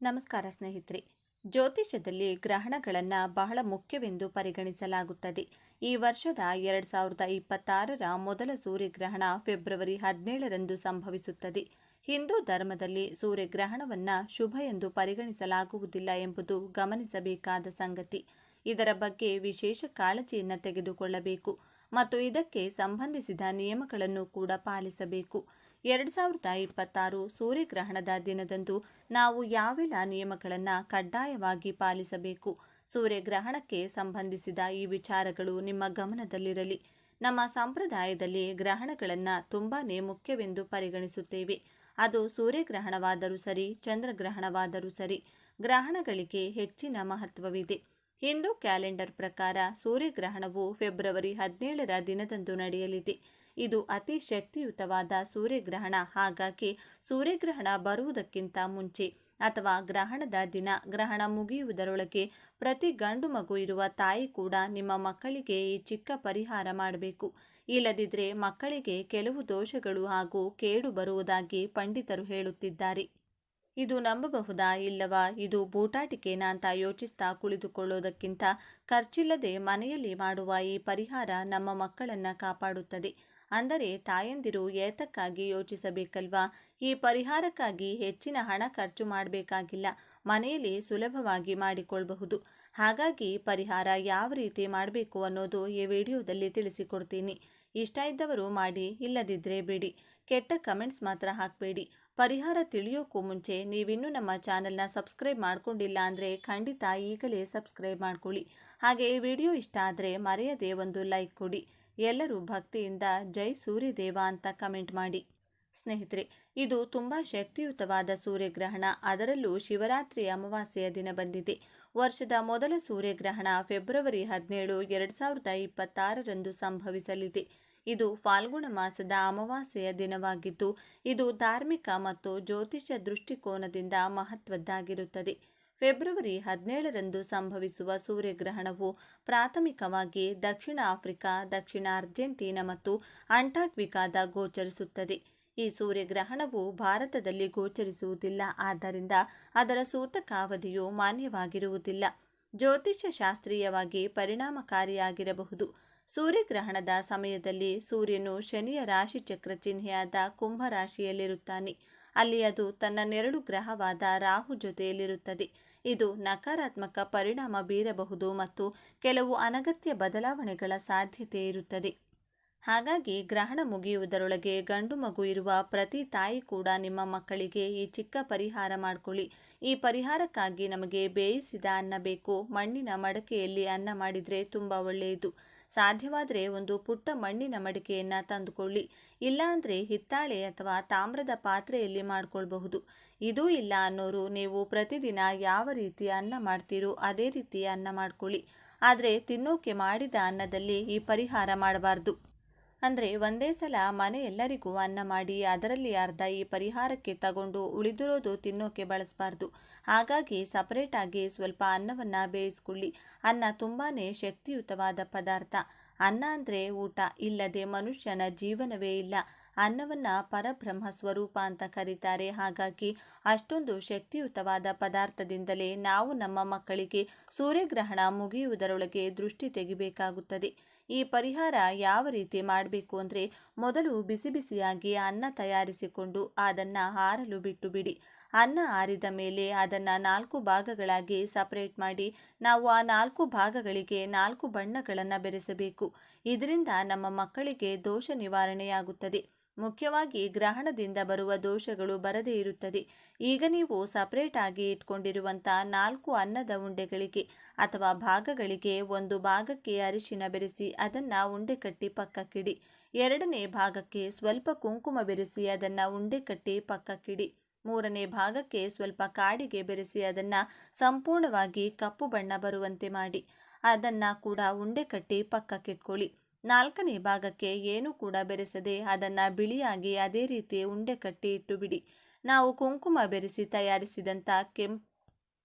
ನಮಸ್ಕಾರ ಸ್ನೇಹಿತರೆ. ಜ್ಯೋತಿಷ್ಯದಲ್ಲಿ ಗ್ರಹಣಗಳನ್ನು ಬಹಳ ಮುಖ್ಯವೆಂದು ಪರಿಗಣಿಸಲಾಗುತ್ತದೆ. ಈ ವರ್ಷದ 2026ರ ಮೊದಲ ಸೂರ್ಯಗ್ರಹಣ ಫೆಬ್ರವರಿ 17ರಂದು ಸಂಭವಿಸುತ್ತದೆ. ಹಿಂದೂ ಧರ್ಮದಲ್ಲಿ ಸೂರ್ಯಗ್ರಹಣವನ್ನು ಶುಭ ಎಂದು ಪರಿಗಣಿಸಲಾಗುವುದಿಲ್ಲ ಎಂಬುದು ಗಮನಿಸಬೇಕಾದ ಸಂಗತಿ. ಇದರ ಬಗ್ಗೆ ವಿಶೇಷ ಕಾಳಜಿಯನ್ನು ತೆಗೆದುಕೊಳ್ಳಬೇಕು ಮತ್ತು ಇದಕ್ಕೆ ಸಂಬಂಧಿಸಿದ ನಿಯಮಗಳನ್ನು ಕೂಡ ಪಾಲಿಸಬೇಕು. 2026 ಸೂರ್ಯಗ್ರಹಣದ ದಿನದಂದು ನಾವು ಯಾವೆಲ್ಲ ನಿಯಮಗಳನ್ನು ಕಡ್ಡಾಯವಾಗಿ ಪಾಲಿಸಬೇಕು? ಸೂರ್ಯಗ್ರಹಣಕ್ಕೆ ಸಂಬಂಧಿಸಿದ ಈ ವಿಚಾರಗಳು ನಿಮ್ಮ ಗಮನದಲ್ಲಿರಲಿ. ನಮ್ಮ ಸಂಪ್ರದಾಯದಲ್ಲಿ ಗ್ರಹಣಗಳನ್ನು ತುಂಬಾನೇ ಮುಖ್ಯವೆಂದು ಪರಿಗಣಿಸುತ್ತೇವೆ. ಅದು ಸೂರ್ಯಗ್ರಹಣವಾದರೂ ಸರಿ, ಚಂದ್ರಗ್ರಹಣವಾದರೂ ಸರಿ, ಗ್ರಹಣಗಳಿಗೆ ಹೆಚ್ಚಿನ ಮಹತ್ವವಿದೆ. ಹಿಂದೂ ಕ್ಯಾಲೆಂಡರ್ ಪ್ರಕಾರ ಸೂರ್ಯಗ್ರಹಣವು ಫೆಬ್ರವರಿ 17ರ ದಿನದಂದು ನಡೆಯಲಿದೆ. ಇದು ಅತಿ ಶಕ್ತಿಯುತವಾದ ಸೂರ್ಯಗ್ರಹಣ. ಹಾಗಾಗಿ ಸೂರ್ಯಗ್ರಹಣ ಬರುವುದಕ್ಕಿಂತ ಮುಂಚೆ ಅಥವಾ ಗ್ರಹಣದ ದಿನ, ಗ್ರಹಣ ಮುಗಿಯುವುದರೊಳಗೆ ಪ್ರತಿ ಗಂಡು ಮಗು ಇರುವ ತಾಯಿ ಕೂಡ ನಿಮ್ಮ ಮಕ್ಕಳಿಗೆ ಈ ಚಿಕ್ಕ ಪರಿಹಾರ ಮಾಡಬೇಕು. ಇಲ್ಲದಿದ್ದರೆ ಮಕ್ಕಳಿಗೆ ಕೆಲವು ದೋಷಗಳು ಹಾಗೂ ಕೇಡು ಬರುವುದಾಗಿ ಪಂಡಿತರು ಹೇಳುತ್ತಿದ್ದಾರೆ. ಇದು ನಂಬಬಹುದಾ ಇಲ್ಲವಾ, ಇದು ಬೂಟಾಟಿಕೆನಾ ಅಂತ ಯೋಚಿಸ್ತಾ ಕುಳಿತುಕೊಳ್ಳೋದಕ್ಕಿಂತ ಖರ್ಚಿಲ್ಲದೆ ಮನೆಯಲ್ಲಿ ಮಾಡುವ ಈ ಪರಿಹಾರ ನಮ್ಮ ಮಕ್ಕಳನ್ನು ಕಾಪಾಡುತ್ತದೆ. ಅಂದರೆ ತಾಯಂದಿರು ಏತಕ್ಕಾಗಿ ಯೋಚಿಸಬೇಕಲ್ವಾ? ಈ ಪರಿಹಾರಕ್ಕಾಗಿ ಹೆಚ್ಚಿನ ಹಣ ಖರ್ಚು ಮಾಡಬೇಕಾಗಿಲ್ಲ, ಮನೆಯಲ್ಲಿ ಸುಲಭವಾಗಿ ಮಾಡಿಕೊಳ್ಳಬಹುದು. ಹಾಗಾಗಿ ಪರಿಹಾರ ಯಾವ ರೀತಿ ಮಾಡಬೇಕು ಅನ್ನೋದು ಈ ವಿಡಿಯೋದಲ್ಲಿ ತಿಳಿಸಿಕೊಡ್ತೀನಿ. ಇಷ್ಟ ಇದ್ದವರು ಮಾಡಿ, ಇಲ್ಲದಿದ್ದರೆ ಬಿಡಿ. ಕೆಟ್ಟ ಕಮೆಂಟ್ಸ್ ಮಾತ್ರ ಹಾಕಬೇಡಿ. ಪರಿಹಾರ ತಿಳಿಯೋಕ್ಕೂ ಮುಂಚೆ ನೀವಿನ್ನೂ ನಮ್ಮ ಚಾನಲ್ನ ಸಬ್ಸ್ಕ್ರೈಬ್ ಮಾಡ್ಕೊಂಡಿಲ್ಲ ಅಂದರೆ ಖಂಡಿತ ಈಗಲೇ ಸಬ್ಸ್ಕ್ರೈಬ್ ಮಾಡ್ಕೊಳ್ಳಿ. ಹಾಗೆ ಈ ವಿಡಿಯೋ ಇಷ್ಟ ಆದರೆ ಮರೆಯದೆ ಒಂದು ಲೈಕ್ ಕೊಡಿ. ಎಲ್ಲರೂ ಭಕ್ತಿಯಿಂದ ಜೈ ಸೂರ್ಯದೇವ ಅಂತ ಕಮೆಂಟ್ ಮಾಡಿ. ಸ್ನೇಹಿತರೆ, ಇದು ತುಂಬ ಶಕ್ತಿಯುತವಾದ ಸೂರ್ಯಗ್ರಹಣ. ಅದರಲ್ಲೂ ಶಿವರಾತ್ರಿ ಅಮಾವಾಸ್ಯೆಯ ದಿನ ಬಂದಿದೆ. ವರ್ಷದ ಮೊದಲ ಸೂರ್ಯಗ್ರಹಣ ಫೆಬ್ರವರಿ 17, 2026ರಂದು ಸಂಭವಿಸಲಿದೆ. ಇದು ಫಾಲ್ಗುಣ ಮಾಸದ ಅಮಾವಾಸ್ಯೆಯ ದಿನವಾಗಿದ್ದು, ಇದು ಧಾರ್ಮಿಕ ಮತ್ತು ಜ್ಯೋತಿಷ್ಯ ದೃಷ್ಟಿಕೋನದಿಂದ ಮಹತ್ವದ್ದಾಗಿರುತ್ತದೆ. ಫೆಬ್ರವರಿ 17ರಂದು ಸಂಭವಿಸುವ ಸೂರ್ಯಗ್ರಹಣವು ಪ್ರಾಥಮಿಕವಾಗಿ ದಕ್ಷಿಣ ಆಫ್ರಿಕಾ, ದಕ್ಷಿಣ ಅರ್ಜೆಂಟೀನಾ ಮತ್ತು ಅಂಟಾರ್ಕ್ಟಿಕಾದ ಗೋಚರಿಸುತ್ತದೆ. ಈ ಸೂರ್ಯಗ್ರಹಣವು ಭಾರತದಲ್ಲಿ ಗೋಚರಿಸುವುದಿಲ್ಲ. ಆದ್ದರಿಂದ ಅದರ ಸೂತಕಾವಧಿಯು ಮಾನ್ಯವಾಗಿರುವುದಿಲ್ಲ. ಜ್ಯೋತಿಷ್ಯ ಶಾಸ್ತ್ರೀಯವಾಗಿ ಪರಿಣಾಮಕಾರಿಯಾಗಿರಬಹುದು. ಸೂರ್ಯಗ್ರಹಣದ ಸಮಯದಲ್ಲಿ ಸೂರ್ಯನು ಶನಿಯ ರಾಶಿಚಕ್ರ ಚಿಹ್ನೆಯಾದ ಕುಂಭ ರಾಶಿಯಲ್ಲಿರುತ್ತಾನೆ. ಅಲ್ಲಿ ಅದು ತನ್ನ ನೆರಳು ಗ್ರಹವಾದ ರಾಹು ಜೊತೆಯಲ್ಲಿರುತ್ತದೆ. ಇದು ನಕಾರಾತ್ಮಕ ಪರಿಣಾಮ ಬೀರಬಹುದು ಮತ್ತು ಕೆಲವು ಅನಗತ್ಯ ಬದಲಾವಣೆಗಳ ಸಾಧ್ಯತೆ ಇರುತ್ತದೆ. ಹಾಗಾಗಿ ಗ್ರಹಣ ಮುಗಿಯುವುದರೊಳಗೆ ಗಂಡು ಮಗು ಇರುವ ಪ್ರತಿ ತಾಯಿ ಕೂಡ ನಿಮ್ಮ ಮಕ್ಕಳಿಗೆ ಈ ಚಿಕ್ಕ ಪರಿಹಾರ ಮಾಡಿಕೊಳ್ಳಿ. ಈ ಪರಿಹಾರಕ್ಕಾಗಿ ನಮಗೆ ಬೇಯಿಸಿದ ಅನ್ನ ಬೇಕು. ಮಣ್ಣಿನ ಮಡಕೆಯಲ್ಲಿ ಅನ್ನ ಮಾಡಿದರೆ ತುಂಬ ಒಳ್ಳೆಯದು. ಸಾಧ್ಯವಾದರೆ ಒಂದು ಪುಟ್ಟ ಮಣ್ಣಿನ ಮಡಿಕೆಯನ್ನು ತಂದುಕೊಳ್ಳಿ. ಇಲ್ಲಾಂದರೆ ಹಿತ್ತಾಳೆ ಅಥವಾ ತಾಮ್ರದ ಪಾತ್ರೆಯಲ್ಲಿ ಮಾಡಿಕೊಳ್ಬಹುದು. ಇದೂ ಇಲ್ಲ ಅನ್ನೋರು ನೀವು ಪ್ರತಿದಿನ ಯಾವ ರೀತಿ ಅನ್ನ ಮಾಡ್ತೀರೋ ಅದೇ ರೀತಿ ಅನ್ನ ಮಾಡ್ಕೊಳ್ಳಿ. ಆದರೆ ತಿನ್ನೋಕೆ ಮಾಡಿದ ಅನ್ನದಲ್ಲಿ ಈ ಪರಿಹಾರ ಮಾಡಬಾರ್ದು. ಅಂದರೆ ಒಂದೇ ಸಲ ಮನೆಯೆಲ್ಲರಿಗೂ ಅನ್ನ ಮಾಡಿ ಅದರಲ್ಲಿ ಅರ್ಧ ಈ ಪರಿಹಾರಕ್ಕೆ ತಗೊಂಡು ಉಳಿದಿರೋದು ತಿನ್ನೋಕೆ ಬಳಸಬಾರ್ದು. ಹಾಗಾಗಿ ಸಪರೇಟಾಗಿ ಸ್ವಲ್ಪ ಅನ್ನವನ್ನು ಬೇಯಿಸ್ಕೊಳ್ಳಿ. ಅನ್ನ ತುಂಬಾ ಶಕ್ತಿಯುತವಾದ ಪದಾರ್ಥ. ಅನ್ನ ಅಂದರೆ ಊಟ, ಇಲ್ಲದೆ ಮನುಷ್ಯನ ಜೀವನವೇ ಇಲ್ಲ. ಅನ್ನವನ್ನು ಪರಬ್ರಹ್ಮ ಸ್ವರೂಪ ಅಂತ ಕರೀತಾರೆ. ಹಾಗಾಗಿ ಅಷ್ಟೊಂದು ಶಕ್ತಿಯುತವಾದ ಪದಾರ್ಥದಿಂದಲೇ ನಾವು ನಮ್ಮ ಮಕ್ಕಳಿಗೆ ಸೂರ್ಯಗ್ರಹಣ ಮುಗಿಯುವುದರೊಳಗೆ ದೃಷ್ಟಿ ತೆಗಿಬೇಕಾಗುತ್ತದೆ. ಈ ಪರಿಹಾರ ಯಾವ ರೀತಿ ಮಾಡಬೇಕು ಅಂದರೆ, ಮೊದಲು ಬಿಸಿ ಬಿಸಿಯಾಗಿ ಅನ್ನ ತಯಾರಿಸಿಕೊಂಡು ಅದನ್ನು ಆರಲು ಬಿಟ್ಟು ಬಿಡಿ. ಅನ್ನ ಆರಿದ ಮೇಲೆ ಅದನ್ನು 4 ಭಾಗಗಳಾಗಿ ಸಪರೇಟ್ ಮಾಡಿ ನಾವು ಆ 4 ಭಾಗಗಳಿಗೆ 4 ಬಣ್ಣಗಳನ್ನು ಬೆರೆಸಬೇಕು. ಇದರಿಂದ ನಮ್ಮ ಮಕ್ಕಳಿಗೆ ದೋಷ ನಿವಾರಣೆಯಾಗುತ್ತದೆ. ಮುಖ್ಯವಾಗಿ ಗ್ರಹಣದಿಂದ ಬರುವ ದೋಷಗಳು ಬರದೇ ಇರುತ್ತದೆ. ಈಗ ನೀವು ಸಪರೇಟ್ ಆಗಿ ಇಟ್ಕೊಂಡಿರುವಂಥ 4 ಅನ್ನದ ಉಂಡೆಗಳಿಗೆ ಅಥವಾ ಭಾಗಗಳಿಗೆ ಒಂದು ಭಾಗಕ್ಕೆ ಅರಿಶಿನ ಬೆರೆಸಿ ಅದನ್ನು ಉಂಡೆ ಕಟ್ಟಿ ಪಕ್ಕಕ್ಕಿಡಿ. ಎರಡನೇ ಭಾಗಕ್ಕೆ ಸ್ವಲ್ಪ ಕುಂಕುಮ ಬೆರೆಸಿ ಅದನ್ನು ಉಂಡೆ ಕಟ್ಟಿ ಪಕ್ಕಕ್ಕಿಡಿ. ಮೂರನೇ ಭಾಗಕ್ಕೆ ಸ್ವಲ್ಪ ಕಾಡಿಗೆ ಬೆರೆಸಿ ಅದನ್ನು ಸಂಪೂರ್ಣವಾಗಿ ಕಪ್ಪು ಬಣ್ಣ ಬರುವಂತೆ ಮಾಡಿ ಅದನ್ನು ಕೂಡ ಉಂಡೆ ಕಟ್ಟಿ ಪಕ್ಕಕ್ಕಿಟ್ಕೊಳ್ಳಿ. ನಾಲ್ಕನೇ ಭಾಗಕ್ಕೆ ಏನೂ ಕೂಡ ಬೆರೆಸದೆ ಅದನ್ನು ಬಿಳಿಯಾಗಿ ಅದೇ ರೀತಿ ಉಂಡೆ ಕಟ್ಟಿ ಇಟ್ಟು ಬಿಡಿ. ನಾವು ಕುಂಕುಮ ಬೆರೆಸಿ ತಯಾರಿಸಿದಂಥ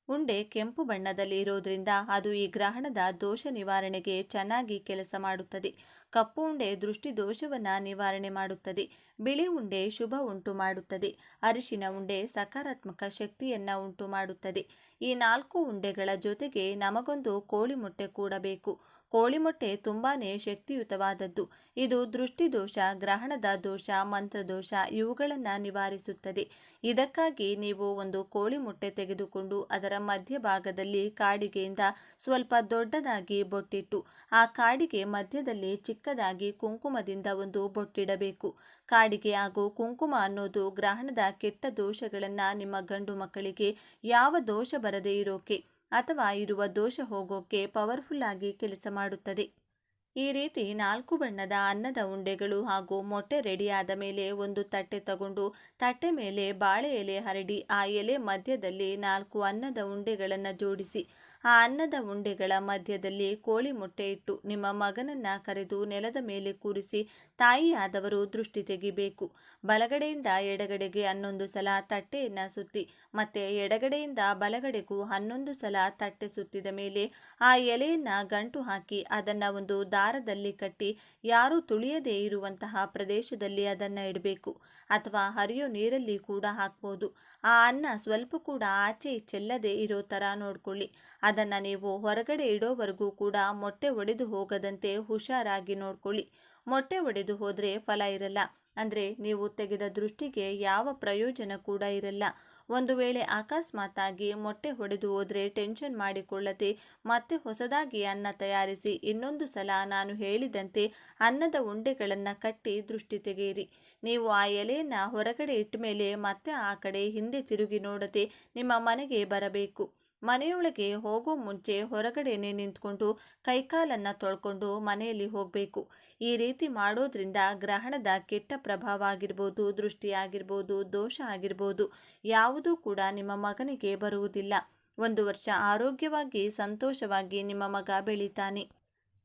ಉಂಡೆ ಕೆಂಪು ಬಣ್ಣದಲ್ಲಿ ಇರೋದ್ರಿಂದ ಅದು ಈ ಗ್ರಹಣದ ದೋಷ ನಿವಾರಣೆಗೆ ಚೆನ್ನಾಗಿ ಕೆಲಸ ಮಾಡುತ್ತದೆ. ಕಪ್ಪು ಉಂಡೆ ದೃಷ್ಟಿ ದೋಷವನ್ನ ನಿವಾರಣೆ ಮಾಡುತ್ತದೆ. ಬಿಳಿ ಉಂಡೆ ಶುಭ ಉಂಟು ಮಾಡುತ್ತದೆ. ಅರಿಶಿನ ಉಂಡೆ ಸಕಾರಾತ್ಮಕ ಶಕ್ತಿಯನ್ನ ಉಂಟು ಮಾಡುತ್ತದೆ. ಈ 4 ಉಂಡೆಗಳ ಜೊತೆಗೆ ನಮಗೊಂದು ಕೋಳಿ ಮೊಟ್ಟೆ ಕೂಡ ಬೇಕು. ಕೋಳಿ ಮೊಟ್ಟೆ ತುಂಬಾನೇ ಶಕ್ತಿಯುತವಾದದ್ದು. ಇದು ದೃಷ್ಟಿದೋಷ, ಗ್ರಹಣದ ದೋಷ, ಮಂತ್ರದೋಷ ಇವುಗಳನ್ನು ನಿವಾರಿಸುತ್ತದೆ. ಇದಕ್ಕಾಗಿ ನೀವು ಒಂದು ಕೋಳಿ ಮೊಟ್ಟೆ ತೆಗೆದುಕೊಂಡು ಅದರ ಮಧ್ಯಭಾಗದಲ್ಲಿ ಕಾಡಿಗೆಯಿಂದ ಸ್ವಲ್ಪ ದೊಡ್ಡದಾಗಿ ಬೊಟ್ಟಿಟ್ಟು ಆ ಕಾಡಿಗೆ ಮಧ್ಯದಲ್ಲಿ ಚಿಕ್ಕದಾಗಿ ಕುಂಕುಮದಿಂದ ಒಂದು ಬೊಟ್ಟಿಡಬೇಕು. ಕಾಡಿಗೆ ಹಾಗೂ ಕುಂಕುಮ ಅನ್ನೋದು ಗ್ರಹಣದ ಕೆಟ್ಟ ದೋಷಗಳನ್ನು ನಿಮ್ಮ ಗಂಡು ಮಕ್ಕಳಿಗೆ ಯಾವ ದೋಷ ಬರದೇ ಇರೋಕೆ ಅಥವಾ ಇರುವ ದೋಷ ಹೋಗೋಕೆ ಪವರ್ಫುಲ್ ಆಗಿ ಕೆಲಸ ಮಾಡುತ್ತದೆ. ಈ ರೀತಿ 4 ಬಣ್ಣದ ಅನ್ನದ ಉಂಡೆಗಳು ಹಾಗೂ ಮೊಟ್ಟೆ ರೆಡಿಯಾದ ಮೇಲೆ ಒಂದು ತಟ್ಟೆ ತಗೊಂಡು ತಟ್ಟೆ ಮೇಲೆ ಬಾಳೆ ಎಲೆ ಹರಡಿ ಆ ಎಲೆ ಮಧ್ಯದಲ್ಲಿ 4 ಅನ್ನದ ಉಂಡೆಗಳನ್ನು ಜೋಡಿಸಿ ಆ ಅನ್ನದ ಉಂಡೆಗಳ ಮಧ್ಯದಲ್ಲಿ ಕೋಳಿ ಮೊಟ್ಟೆ ಇಟ್ಟು ನಿಮ್ಮ ಮಗನನ್ನ ಕರೆದು ನೆಲದ ಮೇಲೆ ಕೂರಿಸಿ ತಾಯಿಯಾದವರು ದೃಷ್ಟಿ ತೆಗಿಬೇಕು. ಬಲಗಡೆಯಿಂದ ಎಡಗಡೆಗೆ 11 ಸಲ ತಟ್ಟೆಯನ್ನು ಸುತ್ತಿ ಮತ್ತೆ ಎಡಗಡೆಯಿಂದ ಬಲಗಡೆಗೂ 11 ಸಲ ತಟ್ಟೆ ಸುತ್ತಿದ ಮೇಲೆ ಆ ಎಲೆಯನ್ನ ಗಂಟು ಹಾಕಿ ಅದನ್ನ ಒಂದು ದಾರದಲ್ಲಿ ಕಟ್ಟಿ ಯಾರೂ ತುಳಿಯದೇ ಇರುವಂತಹ ಪ್ರದೇಶದಲ್ಲಿ ಅದನ್ನ ಇಡಬೇಕು. ಅಥವಾ ಹರಿಯೋ ನೀರಲ್ಲಿ ಕೂಡ ಹಾಕ್ಬೋದು. ಆ ಅನ್ನ ಸ್ವಲ್ಪ ಕೂಡ ಆಚೆ ಚೆಲ್ಲದೆ ಇರೋ ಥರ ನೋಡ್ಕೊಳ್ಳಿ. ಅದನ್ನು ನೀವು ಹೊರಗಡೆ ಇಡೋವರೆಗೂ ಕೂಡ ಮೊಟ್ಟೆ ಒಡೆದು ಹೋಗದಂತೆ ಹುಷಾರಾಗಿ ನೋಡ್ಕೊಳ್ಳಿ. ಮೊಟ್ಟೆ ಒಡೆದು ಹೋದರೆ ಫಲ ಇರಲ್ಲ, ಅಂದರೆ ನೀವು ತೆಗೆದ ದೃಷ್ಟಿಗೆ ಯಾವ ಪ್ರಯೋಜನ ಕೂಡ ಇರಲ್ಲ. ಒಂದು ವೇಳೆ ಅಕಸ್ಮಾತಾಗಿ ಮೊಟ್ಟೆ ಹೊಡೆದು ಹೋದರೆ ಟೆನ್ಷನ್ ಮಾಡಿಕೊಳ್ಳದೆ ಮತ್ತೆ ಹೊಸದಾಗಿ ಅನ್ನ ತಯಾರಿಸಿ ಇನ್ನೊಂದು ಸಲ ನಾನು ಹೇಳಿದಂತೆ ಅನ್ನದ ಉಂಡೆಗಳನ್ನು ಕಟ್ಟಿ ದೃಷ್ಟಿ ತೆಗೆಯಿರಿ. ನೀವು ಆ ಎಲೆಯನ್ನು ಹೊರಗಡೆ ಇಟ್ಟ ಮೇಲೆ ಮತ್ತೆ ಆ ಕಡೆ ಹಿಂದೆ ತಿರುಗಿ ನೋಡದೆ ನಿಮ್ಮ ಮನೆಗೆ ಬರಬೇಕು. ಮನೆಯೊಳಗೆ ಹೋಗೋ ಮುಂಚೆ ಹೊರಗಡೆನೆ ನಿಂತ್ಕೊಂಡು ಕೈಕಾಲನ್ನು ತೊಳ್ಕೊಂಡು ಮನೆಯಲ್ಲಿ ಹೋಗಬೇಕು. ಈ ರೀತಿ ಮಾಡೋದ್ರಿಂದ ಗ್ರಹಣದ ಕೆಟ್ಟ ಪ್ರಭಾವ ಆಗಿರ್ಬೋದು, ದೃಷ್ಟಿ ಆಗಿರ್ಬೋದು, ದೋಷ ಆಗಿರ್ಬೋದು ಯಾವುದೂ ಕೂಡ ನಿಮ್ಮ ಮಗನಿಗೆ ಬರುವುದಿಲ್ಲ. 1 ವರ್ಷ ಆರೋಗ್ಯವಾಗಿ ಸಂತೋಷವಾಗಿ ನಿಮ್ಮ ಮಗ ಬೆಳೀತಾನೆ.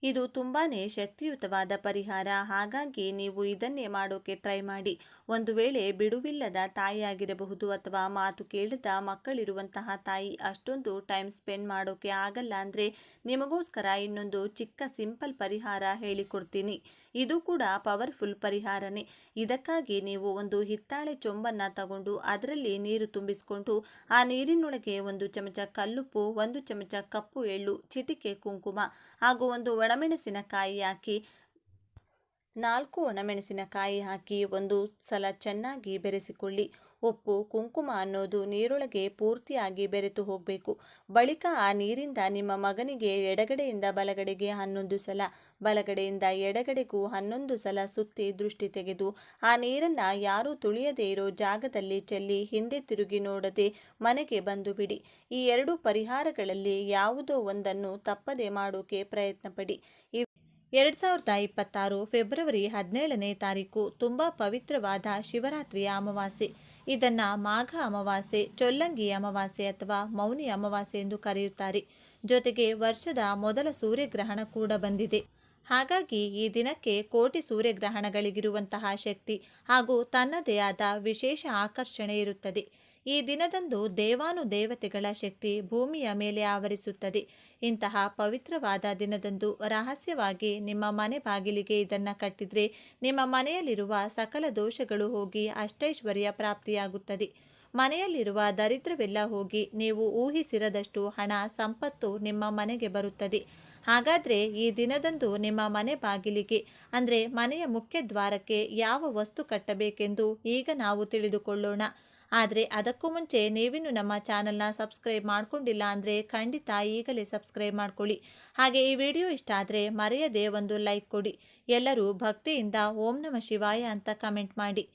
ಇದು ತುಂಬಾನೇ ಶಕ್ತಿಯುತವಾದ ಪರಿಹಾರ. ಹಾಗಾಗಿ ನೀವು ಇದನ್ನೇ ಮಾಡೋಕೆ ಟ್ರೈ ಮಾಡಿ. ಒಂದು ವೇಳೆ ಬಿಡುವಿಲ್ಲದ ತಾಯಿಯಾಗಿರಬಹುದು ಅಥವಾ ಮಾತು ಕೇಳದ ಮಕ್ಕಳಿರುವಂತಹ ತಾಯಿ ಅಷ್ಟೊಂದು ಟೈಮ್ ಸ್ಪೆಂಡ್ ಮಾಡೋಕೆ ಆಗಲ್ಲ ಅಂದರೆ ನಿಮಗೋಸ್ಕರ ಇನ್ನೊಂದು ಚಿಕ್ಕ ಸಿಂಪಲ್ ಪರಿಹಾರ ಹೇಳಿಕೊಡ್ತೀನಿ. ಇದು ಕೂಡ ಪವರ್ಫುಲ್ ಪರಿಹಾರನೇ. ಇದಕ್ಕಾಗಿ ನೀವು ಒಂದು ಹಿತ್ತಾಳೆ ಚೊಂಬನ್ನು ತಗೊಂಡು ಅದರಲ್ಲಿ ನೀರು ತುಂಬಿಸಿಕೊಂಡು ಆ ನೀರಿನೊಳಗೆ 1 ಚಮಚ ಕಲ್ಲುಪ್ಪು, 1 ಚಮಚ ಕಪ್ಪು ಎಳ್ಳು, ಚಿಟಿಕೆ ಕುಂಕುಮ ಹಾಗೂ 1 ಒಣಮೆಣಸಿನಕಾಯಿ ಹಾಕಿ 4 ಒಣಮೆಣಸಿನಕಾಯಿ ಹಾಕಿ ಒಂದು ಸಲ ಚೆನ್ನಾಗಿ ಬೆರೆಸಿಕೊಳ್ಳಿ. ಉಪ್ಪು, ಕುಂಕುಮ ಅನ್ನೋದು ನೀರೊಳಗೆ ಪೂರ್ತಿಯಾಗಿ ಬೆರೆತು ಹೋಗಬೇಕು. ಬಳಿಕ ಆ ನೀರಿಂದ ನಿಮ್ಮ ಮಗನಿಗೆ ಎಡಗಡೆಯಿಂದ ಬಲಗಡೆಗೆ 11 ಸಲ, ಬಲಗಡೆಯಿಂದ ಎಡಗಡೆಗೂ 11 ಸಲ ಸುತ್ತಿ ದೃಷ್ಟಿ ತೆಗೆದು ಆ ನೀರನ್ನು ಯಾರೂ ತುಳಿಯದೇ ಇರೋ ಜಾಗದಲ್ಲಿ ಚೆಲ್ಲಿ ಹಿಂದೆ ತಿರುಗಿ ನೋಡದೆ ಮನೆಗೆ ಬಂದು ಬಿಡಿ. ಈ 2 ಪರಿಹಾರಗಳಲ್ಲಿ ಯಾವುದೋ ಒಂದನ್ನು ತಪ್ಪದೆ ಮಾಡೋಕೆ ಪ್ರಯತ್ನ ಪಡಿ. 2026 ಫೆಬ್ರವರಿ 17ನೇ ತಾರೀಕು ತುಂಬ ಪವಿತ್ರವಾದ ಶಿವರಾತ್ರಿಯ ಅಮಾವಾಸ್ಯೆ. ಇದನ್ನು ಮಾಘ ಅಮಾವಾಸ್ಯೆ, ಚೊಲ್ಲಂಗಿ ಅಮಾವಾಸ್ಯೆ ಅಥವಾ ಮೌನಿ ಅಮಾವಾಸ್ಯೆ ಎಂದು ಕರೆಯುತ್ತಾರೆ. ಜೊತೆಗೆ ವರ್ಷದ ಮೊದಲ ಸೂರ್ಯಗ್ರಹಣ ಕೂಡ ಬಂದಿದೆ. ಹಾಗಾಗಿ ಈ ದಿನಕ್ಕೆ ಕೋಟಿ ಸೂರ್ಯಗ್ರಹಣಗಳಿಗಿರುವಂತಹ ಶಕ್ತಿ ಹಾಗೂ ತನ್ನದೇ ಆದ ವಿಶೇಷ ಆಕರ್ಷಣೆ ಇರುತ್ತದೆ. ಈ ದಿನದಂದು ದೇವಾನುದೇವತೆಗಳ ಶಕ್ತಿ ಭೂಮಿಯ ಮೇಲೆ ಆವರಿಸುತ್ತದೆ. ಇಂತಹ ಪವಿತ್ರವಾದ ದಿನದಂದು ರಹಸ್ಯವಾಗಿ ನಿಮ್ಮ ಮನೆ ಬಾಗಿಲಿಗೆ ಇದನ್ನು ಕಟ್ಟಿದರೆ ನಿಮ್ಮ ಮನೆಯಲ್ಲಿರುವ ಸಕಲ ದೋಷಗಳು ಹೋಗಿ ಅಷ್ಟೈಶ್ವರ್ಯ ಪ್ರಾಪ್ತಿಯಾಗುತ್ತದೆ. ಮನೆಯಲ್ಲಿರುವ ದರಿದ್ರವೆಲ್ಲ ಹೋಗಿ ನೀವು ಊಹಿಸಿರದಷ್ಟು ಹಣ, ಸಂಪತ್ತು ನಿಮ್ಮ ಮನೆಗೆ ಬರುತ್ತದೆ. ಹಾಗಾದರೆ ಈ ದಿನದಂದು ನಿಮ್ಮ ಮನೆ ಬಾಗಿಲಿಗೆ ಅಂದರೆ ಮನೆಯ ಮುಖ್ಯ ದ್ವಾರಕ್ಕೆ ಯಾವ ವಸ್ತು ಕಟ್ಟಬೇಕೆಂದು ಈಗ ನಾವು ತಿಳಿದುಕೊಳ್ಳೋಣ. ಆದರೆ ಅದಕ್ಕೂ ಮುಂಚೆ ನೀವಿನ್ನು ನಮ್ಮ ಚಾನಲ್ನ ಸಬ್ಸ್ಕ್ರೈಬ್ ಮಾಡ್ಕೊಂಡಿಲ್ಲ ಅಂದರೆ ಖಂಡಿತ ಈಗಲೇ ಸಬ್ಸ್ಕ್ರೈಬ್ ಮಾಡ್ಕೊಳ್ಳಿ. ಹಾಗೆ ಈ ವಿಡಿಯೋ ಇಷ್ಟ ಆದರೆ ಮರೆಯದೆ ಒಂದು ಲೈಕ್ ಕೊಡಿ. ಎಲ್ಲರೂ ಭಕ್ತಿಯಿಂದ ಓಂ ನಮಃ ಶಿವಾಯ ಅಂತ ಕಮೆಂಟ್ ಮಾಡಿ.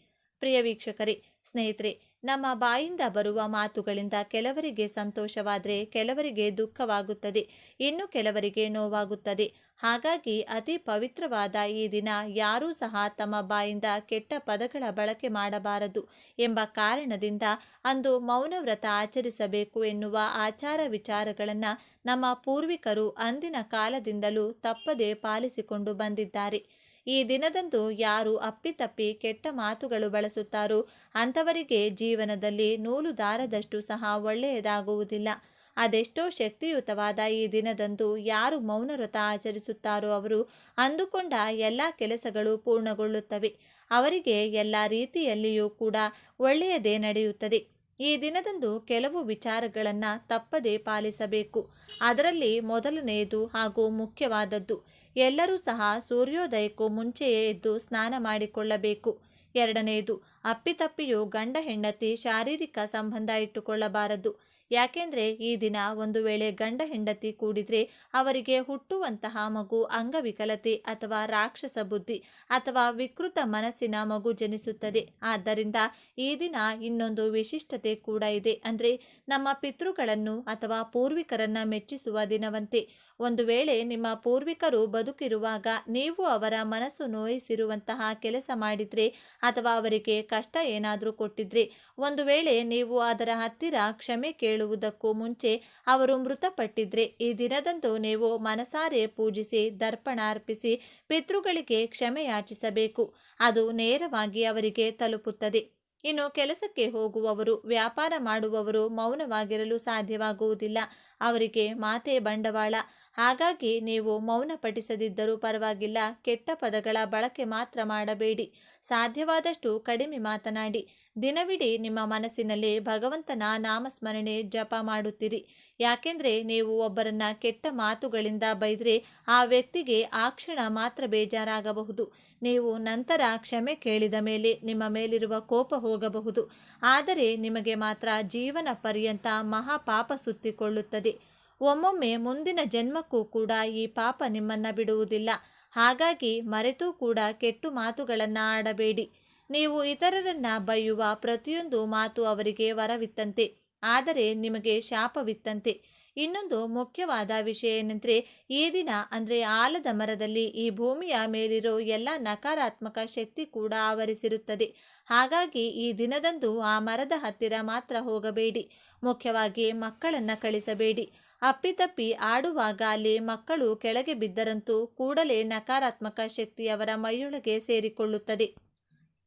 ಪ್ರಿಯ ವೀಕ್ಷಕರೇ, ಸ್ನೇಹಿತರೆ, ನಮ್ಮ ಬಾಯಿಂದ ಬರುವ ಮಾತುಗಳಿಂದ ಕೆಲವರಿಗೆ ಸಂತೋಷವಾದರೆ ಕೆಲವರಿಗೆ ದುಃಖವಾಗುತ್ತದೆ, ಇನ್ನು ಕೆಲವರಿಗೆ ನೋವಾಗುತ್ತದೆ. ಹಾಗಾಗಿ ಅತಿ ಪವಿತ್ರವಾದ ಈ ದಿನ ಯಾರೂ ಸಹ ತಮ್ಮ ಬಾಯಿಂದ ಕೆಟ್ಟ ಪದಗಳ ಬಳಕೆ ಮಾಡಬಾರದು ಎಂಬ ಕಾರಣದಿಂದ ಅಂದು ಮೌನವ್ರತ ಆಚರಿಸಬೇಕು ಎನ್ನುವ ಆಚಾರ ವಿಚಾರಗಳನ್ನು ನಮ್ಮ ಪೂರ್ವಿಕರು ಅಂದಿನ ಕಾಲದಿಂದಲೂ ತಪ್ಪದೆ ಪಾಲಿಸಿಕೊಂಡು ಬಂದಿದ್ದಾರೆ. ಈ ದಿನದಂದು ಯಾರು ಅಪ್ಪಿತಪ್ಪಿ ಕೆಟ್ಟ ಮಾತುಗಳು ಬಳಸುತ್ತಾರೋ ಅಂಥವರಿಗೆ ಜೀವನದಲ್ಲಿ ನೂಲು ದಾರದಷ್ಟು ಸಹ ಒಳ್ಳೆಯದಾಗುವುದಿಲ್ಲ. ಅದೆಷ್ಟೋ ಶಕ್ತಿಯುತವಾದ ಈ ದಿನದಂದು ಯಾರು ಮೌನ ವ್ರತ ಆಚರಿಸುತ್ತಾರೋ ಅವರು ಅಂದುಕೊಂಡ ಎಲ್ಲ ಕೆಲಸಗಳು ಪೂರ್ಣಗೊಳ್ಳುತ್ತವೆ. ಅವರಿಗೆ ಎಲ್ಲ ರೀತಿಯಲ್ಲಿಯೂ ಕೂಡ ಒಳ್ಳೆಯದೇ ನಡೆಯುತ್ತದೆ. ಈ ದಿನದಂದು ಕೆಲವು ವಿಚಾರಗಳನ್ನು ತಪ್ಪದೇ ಪಾಲಿಸಬೇಕು. ಅದರಲ್ಲಿ ಮೊದಲನೆಯದು ಹಾಗೂ ಮುಖ್ಯವಾದದ್ದು, ಎಲ್ಲರೂ ಸಹ ಸೂರ್ಯೋದಯಕ್ಕೂ ಮುಂಚೆಯೇ ಎದ್ದು ಸ್ನಾನ ಮಾಡಿಕೊಳ್ಳಬೇಕು. ಎರಡನೆಯದು, ಅಪ್ಪಿತಪ್ಪಿಯೂ ಗಂಡ ಹೆಂಡತಿ ಶಾರೀರಿಕ ಸಂಬಂಧ ಇಟ್ಟುಕೊಳ್ಳಬಾರದು. ಯಾಕೆಂದರೆ ಈ ದಿನ ಒಂದು ವೇಳೆ ಗಂಡ ಹೆಂಡತಿ ಕೂಡಿದ್ರೆ ಅವರಿಗೆ ಹುಟ್ಟುವಂತಹ ಮಗು ಅಂಗವಿಕಲತೆ ಅಥವಾ ರಾಕ್ಷಸ ಬುದ್ಧಿ ಅಥವಾ ವಿಕೃತ ಮನಸ್ಸಿನ ಮಗು ಜನಿಸುತ್ತದೆ. ಆದ್ದರಿಂದ ಈ ದಿನ ಇನ್ನೊಂದು ವಿಶಿಷ್ಟತೆ ಕೂಡ ಇದೆ. ಅಂದರೆ ನಮ್ಮ ಪಿತೃಗಳನ್ನು ಅಥವಾ ಪೂರ್ವಿಕರನ್ನ ಮೆಚ್ಚಿಸುವ ದಿನವಂತೆ. ಒಂದು ವೇಳೆ ನಿಮ್ಮ ಪೂರ್ವಿಕರು ಬದುಕಿರುವಾಗ ನೀವು ಅವರ ಮನಸ್ಸು ನೋಯಿಸಿರುವಂತಹ ಕೆಲಸ ಮಾಡಿದ್ರೆ ಅಥವಾ ಅವರಿಗೆ ಕಷ್ಟ ಏನಾದರೂ ಕೊಟ್ಟಿದ್ರೆ, ಒಂದು ವೇಳೆ ನೀವು ಅದರ ಹತ್ತಿರ ಕ್ಷಮೆ ಕೇಳುವುದಕ್ಕೂ ಮುಂಚೆ ಅವರು ಮೃತಪಟ್ಟಿದ್ರೆ, ಈ ದಿನದಂದು ನೀವು ಮನಸಾರೆ ಪೂಜಿಸಿ ದರ್ಪಣ ಅರ್ಪಿಸಿ ಪಿತೃಗಳಿಗೆ ಕ್ಷಮೆ ಯಾಚಿಸಬೇಕು. ಅದು ನೇರವಾಗಿ ಅವರಿಗೆ ತಲುಪುತ್ತದೆ. ಇನ್ನು ಕೆಲಸಕ್ಕೆ ಹೋಗುವವರು, ವ್ಯಾಪಾರ ಮಾಡುವವರು ಮೌನವಾಗಿರಲು ಸಾಧ್ಯವಾಗುವುದಿಲ್ಲ. ಅವರಿಗೆ ಮಾತೇ ಬಂಡವಾಳ. ಹಾಗಾಗಿ ನೀವು ಮೌನ ಪಠಿಸದಿದ್ದರೂ ಪರವಾಗಿಲ್ಲ, ಕೆಟ್ಟ ಪದಗಳ ಬಳಕೆ ಮಾತ್ರ ಮಾಡಬೇಡಿ. ಸಾಧ್ಯವಾದಷ್ಟು ಕಡಿಮೆ ಮಾತನಾಡಿ. ದಿನವಿಡೀ ನಿಮ್ಮ ಮನಸ್ಸಿನಲ್ಲಿ ಭಗವಂತನ ನಾಮಸ್ಮರಣೆ ಜಪ ಮಾಡುತ್ತೀರಿ. ಯಾಕೆಂದರೆ ನೀವು ಒಬ್ಬರನ್ನ ಕೆಟ್ಟ ಮಾತುಗಳಿಂದ ಬೈದರೆ ಆ ವ್ಯಕ್ತಿಗೆ ಆ ಕ್ಷಣ ಮಾತ್ರ ಬೇಜಾರಾಗಬಹುದು. ನೀವು ನಂತರ ಕ್ಷಮೆ ಕೇಳಿದ ಮೇಲೆ ನಿಮ್ಮ ಮೇಲಿರುವ ಕೋಪ ಹೋಗಬಹುದು. ಆದರೆ ನಿಮಗೆ ಮಾತ್ರ ಜೀವನ ಪರ್ಯಂತ ಮಹಾಪಾಪ ಸುತ್ತಿಕೊಳ್ಳುತ್ತದೆ. ಒಮ್ಮೊಮ್ಮೆ ಮುಂದಿನ ಜನ್ಮಕ್ಕೂ ಕೂಡ ಈ ಪಾಪ ನಿಮ್ಮನ್ನ ಬಿಡುವುದಿಲ್ಲ. ಹಾಗಾಗಿ ಮರೆತೂ ಕೂಡ ಕೆಟ್ಟು ಮಾತುಗಳನ್ನು ಆಡಬೇಡಿ. ನೀವು ಇತರರನ್ನ ಬೈಯುವ ಪ್ರತಿಯೊಂದು ಮಾತು ಅವರಿಗೆ ವರವಿತ್ತಂತೆ, ಆದರೆ ನಿಮಗೆ ಶಾಪವಿತ್ತಂತೆ. ಇನ್ನೊಂದು ಮುಖ್ಯವಾದ ವಿಷಯ ಏನೆಂದರೆ, ಈ ದಿನ ಅಂದರೆ ಆಲದ ಮರದಲ್ಲಿ ಈ ಭೂಮಿಯ ಮೇಲಿರೋ ಎಲ್ಲ ನಕಾರಾತ್ಮಕ ಶಕ್ತಿ ಕೂಡ ಆವರಿಸಿರುತ್ತದೆ. ಹಾಗಾಗಿ ಈ ದಿನದಂದು ಆ ಮರದ ಹತ್ತಿರ ಮಾತ್ರ ಹೋಗಬೇಡಿ. ಮುಖ್ಯವಾಗಿ ಮಕ್ಕಳನ್ನು ಕಳಿಸಬೇಡಿ. ಅಪ್ಪಿತಪ್ಪಿ ಆಡುವಾಗ ಅಲ್ಲಿ ಮಕ್ಕಳು ಕೆಳಗೆ ಬಿದ್ದರಂತೂ ಕೂಡಲೇ ನಕಾರಾತ್ಮಕ ಶಕ್ತಿ ಅವರ ಮೈಯೊಳಗೆ ಸೇರಿಕೊಳ್ಳುತ್ತದೆ.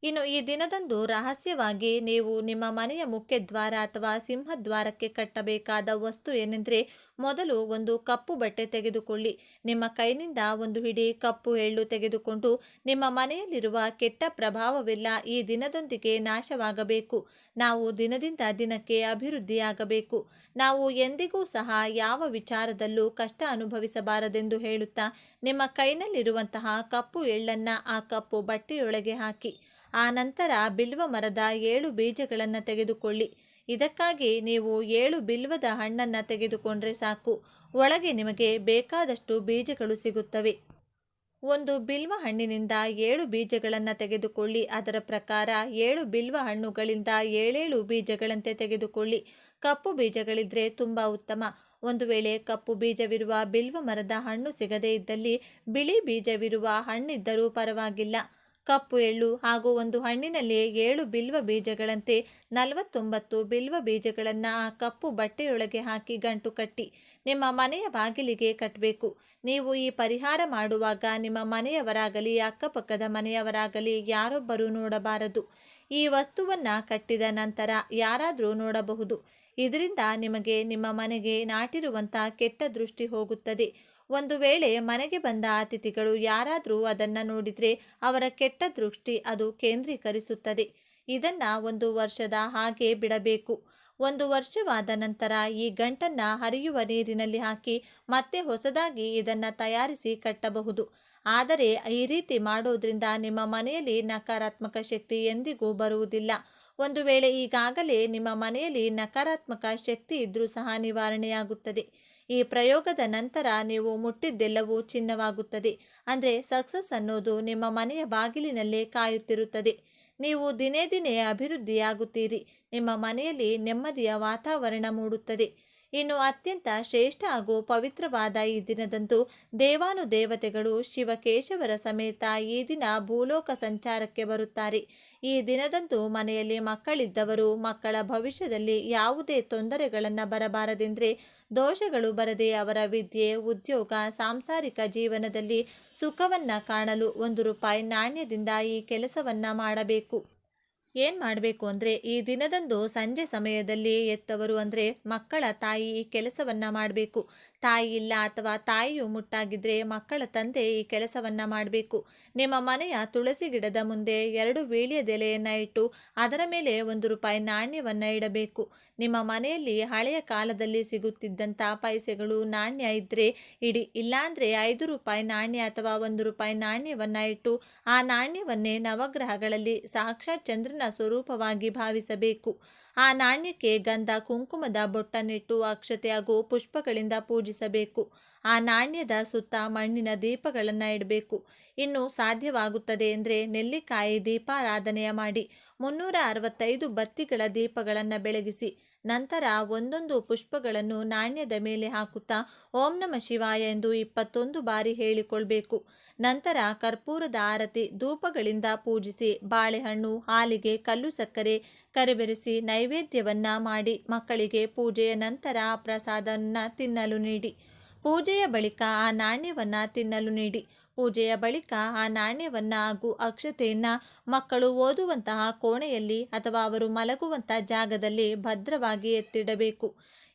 ಇನ್ನು ಈ ದಿನದಂದು ರಹಸ್ಯವಾಗಿ ನೀವು ನಿಮ್ಮ ಮನೆಯ ಮುಖ್ಯದ್ವಾರ ಅಥವಾ ಸಿಂಹದ್ವಾರಕ್ಕೆ ಕಟ್ಟಬೇಕಾದ ವಸ್ತು ಏನೆಂದರೆ, ಮೊದಲು ಒಂದು ಕಪ್ಪು ಬಟ್ಟೆ ತೆಗೆದುಕೊಳ್ಳಿ. ನಿಮ್ಮ ಕೈನಿಂದ ಒಂದು ಹಿಡಿ ಕಪ್ಪು ಎಳ್ಳು ತೆಗೆದುಕೊಂಡು ನಿಮ್ಮ ಮನೆಯಲ್ಲಿರುವ ಕೆಟ್ಟ ಪ್ರಭಾವವೆಲ್ಲ ಈ ದಿನದೊಂದಿಗೆ ನಾಶವಾಗಬೇಕು. ನಾವು ದಿನದಿಂದ ದಿನಕ್ಕೆ ಅಭಿವೃದ್ಧಿಯಾಗಬೇಕು. ನಾವು ಎಂದಿಗೂ ಸಹ ಯಾವ ವಿಚಾರದಲ್ಲೂ ಕಷ್ಟ ಅನುಭವಿಸಬಾರದೆಂದು ಹೇಳುತ್ತಾ ನಿಮ್ಮ ಕೈನಲ್ಲಿರುವಂತಹ ಕಪ್ಪು ಎಳ್ಳನ್ನು ಆ ಕಪ್ಪು ಬಟ್ಟೆಯೊಳಗೆ ಹಾಕಿ. ಆ ನಂತರ ಬಿಲ್ವ ಮರದ 7 ಬೀಜಗಳನ್ನು ತೆಗೆದುಕೊಳ್ಳಿ. ಇದಕ್ಕಾಗಿ ನೀವು 7 ಬಿಲ್ವದ ಹಣ್ಣನ್ನು ತೆಗೆದುಕೊಂಡ್ರೆ ಸಾಕು. ಒಳಗೆ ನಿಮಗೆ ಬೇಕಾದಷ್ಟು ಬೀಜಗಳು ಸಿಗುತ್ತವೆ. ಒಂದು ಬಿಲ್ವ ಹಣ್ಣಿನಿಂದ 7 ಬೀಜಗಳನ್ನು ತೆಗೆದುಕೊಳ್ಳಿ. ಅದರ ಪ್ರಕಾರ 7 ಬಿಲ್ವ ಹಣ್ಣುಗಳಿಂದ 7 ಬೀಜಗಳಂತೆ ತೆಗೆದುಕೊಳ್ಳಿ. ಕಪ್ಪು ಬೀಜಗಳಿದ್ರೆ ತುಂಬ ಉತ್ತಮ. ಒಂದು ವೇಳೆ ಕಪ್ಪು ಬೀಜವಿರುವ ಬಿಲ್ವ ಮರದ ಹಣ್ಣು ಸಿಗದೇ ಇದ್ದಲ್ಲಿ ಬಿಳಿ ಬೀಜವಿರುವ ಹಣ್ಣಿದ್ದರೂ ಪರವಾಗಿಲ್ಲ. ಕಪ್ಪು ಎಳ್ಳು ಹಾಗೂ ಒಂದು ಹಣ್ಣಿನಲ್ಲಿ 7 ಬಿಲ್ವ ಬೀಜಗಳಂತೆ 49 ಬಿಲ್ವ ಬೀಜಗಳನ್ನು ಆ ಕಪ್ಪು ಬಟ್ಟೆಯೊಳಗೆ ಹಾಕಿ ಗಂಟು ಕಟ್ಟಿ ನಿಮ್ಮ ಮನೆಯ ಬಾಗಿಲಿಗೆ ಕಟ್ಟಬೇಕು. ನೀವು ಈ ಪರಿಹಾರ ಮಾಡುವಾಗ ನಿಮ್ಮ ಮನೆಯವರಾಗಲಿ ಅಕ್ಕಪಕ್ಕದ ಮನೆಯವರಾಗಲಿ ಯಾರೊಬ್ಬರೂ ನೋಡಬಾರದು. ಈ ವಸ್ತುವನ್ನು ಕಟ್ಟಿದ ನಂತರ ಯಾರಾದರೂ ನೋಡಬಹುದು. ಇದರಿಂದ ನಿಮಗೆ ನಿಮ್ಮ ಮನೆಗೆ ನಾಟಿರುವಂಥ ಕೆಟ್ಟ ದೃಷ್ಟಿ ಹೋಗುತ್ತದೆ. ಒಂದು ವೇಳೆ ಮನೆಗೆ ಬಂದ ಅತಿಥಿಗಳು ಯಾರಾದರೂ ಅದನ್ನು ನೋಡಿದರೆ ಅವರ ಕೆಟ್ಟ ದೃಷ್ಟಿ ಅದು ಕೇಂದ್ರೀಕರಿಸುತ್ತದೆ. ಇದನ್ನು 1 ವರ್ಷದ ಹಾಗೆ ಬಿಡಬೇಕು. 1 ವರ್ಷವಾದ ನಂತರ ಈ ಗಂಟನ್ನು ಹರಿಯುವ ನೀರಿನಲ್ಲಿ ಹಾಕಿ ಮತ್ತೆ ಹೊಸದಾಗಿ ಇದನ್ನು ತಯಾರಿಸಿ ಕಟ್ಟಬಹುದು. ಆದರೆ ಈ ರೀತಿ ಮಾಡೋದ್ರಿಂದ ನಿಮ್ಮ ಮನೆಯಲ್ಲಿ ನಕಾರಾತ್ಮಕ ಶಕ್ತಿ ಎಂದಿಗೂ ಬರುವುದಿಲ್ಲ. ಒಂದು ವೇಳೆ ಈಗಾಗಲೇ ನಿಮ್ಮ ಮನೆಯಲ್ಲಿ ನಕಾರಾತ್ಮಕ ಶಕ್ತಿ ಇದ್ರೂ ಸಹ ನಿವಾರಣೆಯಾಗುತ್ತದೆ. ಈ ಪ್ರಯೋಗದ ನಂತರ ನೀವು ಮುಟ್ಟಿದ್ದೆಲ್ಲವೂ ಚಿನ್ನವಾಗುತ್ತದೆ. ಅಂದರೆ ಸಕ್ಸಸ್ ಅನ್ನೋದು ನಿಮ್ಮ ಮನೆಯ ಬಾಗಿಲಿನಲ್ಲೇ ಕಾಯುತ್ತಿರುತ್ತದೆ. ನೀವು ದಿನೇ ದಿನೇ ಅಭಿವೃದ್ಧಿಯಾಗುತ್ತೀರಿ. ನಿಮ್ಮ ಮನೆಯಲ್ಲಿ ನೆಮ್ಮದಿಯ ವಾತಾವರಣ ಮೂಡುತ್ತದೆ. ಇನ್ನು ಅತ್ಯಂತ ಶ್ರೇಷ್ಠ ಹಾಗೂ ಪವಿತ್ರವಾದ ಈ ದಿನದಂದು ದೇವಾನುದೇವತೆಗಳು ಶಿವಕೇಶವರ ಸಮೇತ ಈ ದಿನ ಭೂಲೋಕ ಸಂಚಾರಕ್ಕೆ ಬರುತ್ತಾರೆ. ಈ ದಿನದಂದು ಮನೆಯಲ್ಲಿ ಮಕ್ಕಳಿದ್ದವರು ಮಕ್ಕಳ ಭವಿಷ್ಯದಲ್ಲಿ ಯಾವುದೇ ತೊಂದರೆಗಳನ್ನು ಬರಬಾರದೆಂದರೆ, ದೋಷಗಳು ಬರದೆ ಅವರ ವಿದ್ಯೆ, ಉದ್ಯೋಗ, ಸಾಂಸಾರಿಕ ಜೀವನದಲ್ಲಿ ಸುಖವನ್ನು ಕಾಣಲು 1 ರೂಪಾಯಿ ನಾಣ್ಯದಿಂದ ಈ ಕೆಲಸವನ್ನು ಮಾಡಬೇಕು. ಏನು ಮಾಡಬೇಕು ಅಂದರೆ ಈ ದಿನದಂದು ಸಂಜೆ ಸಮಯದಲ್ಲಿ ಎತ್ತವರು ಅಂದರೆ ಮಕ್ಕಳ ತಾಯಿ ಈ ಕೆಲಸವನ್ನು ಮಾಡಬೇಕು. ತಾಯಿ ಇಲ್ಲ ಅಥವಾ ತಾಯಿಯು ಮುಟ್ಟಾಗಿದ್ದರೆ ಮಕ್ಕಳ ತಂದೆ ಈ ಕೆಲಸವನ್ನು ಮಾಡಬೇಕು. ನಿಮ್ಮ ಮನೆಯ ತುಳಸಿ ಗಿಡದ ಮುಂದೆ 2 ವೀಳ್ಯದೆಲೆಯನ್ನು ಇಟ್ಟು ಅದರ ಮೇಲೆ ₹1 ನಾಣ್ಯವನ್ನು ಇಡಬೇಕು. ನಿಮ್ಮ ಮನೆಯಲ್ಲಿ ಹಳೆಯ ಕಾಲದಲ್ಲಿ ಸಿಗುತ್ತಿದ್ದಂಥ ಪೈಸೆಗಳು ನಾಣ್ಯ ಇದ್ದರೆ ಇಡಿ, ಇಲ್ಲಾಂದರೆ ₹5 ನಾಣ್ಯ ಅಥವಾ ₹1 ನಾಣ್ಯವನ್ನು ಇಟ್ಟು ಆ ನಾಣ್ಯವನ್ನೇ ನವಗ್ರಹಗಳಲ್ಲಿ ಸಾಕ್ಷಾತ್ ಚಂದ್ರನ ಸ್ವರೂಪವಾಗಿ ಭಾವಿಸಬೇಕು. ಆ ನಾಣ್ಯಕ್ಕೆ ಗಂಧ ಕುಂಕುಮದ ಬೊಟ್ಟನ್ನಿಟ್ಟು ಅಕ್ಷತೆ ಹಾಗೂ ಪುಷ್ಪಗಳಿಂದ ಪೂಜಿಸಬೇಕು. ಆ ನಾಣ್ಯದ ಸುತ್ತ ಮಣ್ಣಿನ ದೀಪಗಳನ್ನು ಇಡಬೇಕು. ಇನ್ನು ಸಾಧ್ಯವಾಗುತ್ತದೆ ಎಂದರೆ ನೆಲ್ಲಿಕಾಯಿ ದೀಪಾರಾಧನೆಯ ಮಾಡಿ 365 ಬತ್ತಿಗಳ ದೀಪಗಳನ್ನು ಬೆಳಗಿಸಿ ನಂತರ ಒಂದೊಂದು ಪುಷ್ಪಗಳನ್ನು ನಾಣ್ಯದ ಮೇಲೆ ಹಾಕುತ್ತಾ ಓಂ ನಮ ಶಿವಾಯ ಎಂದು 21 ಬಾರಿ ಹೇಳಿಕೊಳ್ಬೇಕು. ನಂತರ ಕರ್ಪೂರದ ಆರತಿ ಧೂಪಗಳಿಂದ ಪೂಜಿಸಿ ಬಾಳೆಹಣ್ಣು ಹಾಲಿಗೆ ಕಲ್ಲು ಸಕ್ಕರೆ ಕರಿಬೆರೆಸಿ ನೈವೇದ್ಯವನ್ನ ಮಾಡಿ ಮಕ್ಕಳಿಗೆ ಪೂಜೆಯ ನಂತರ ಆ ಪ್ರಸಾದವನ್ನು ತಿನ್ನಲು ನೀಡಿ. ಪೂಜೆಯ ಬಳಿಕ ಆ ನಾಣ್ಯವನ್ನು ತಿನ್ನಲು ನೀಡಿ. ಪೂಜೆಯ ಬಳಿಕ ಆ ನಾಣ್ಯವನ್ನು ಹಾಗೂ ಅಕ್ಷತೆಯನ್ನು ಮಕ್ಕಳು ಓದುವಂತಹ ಕೋಣೆಯಲ್ಲಿ ಅಥವಾ ಅವರು ಮಲಗುವಂಥ ಜಾಗದಲ್ಲಿ ಭದ್ರವಾಗಿ ಎತ್ತಿಡಬೇಕು.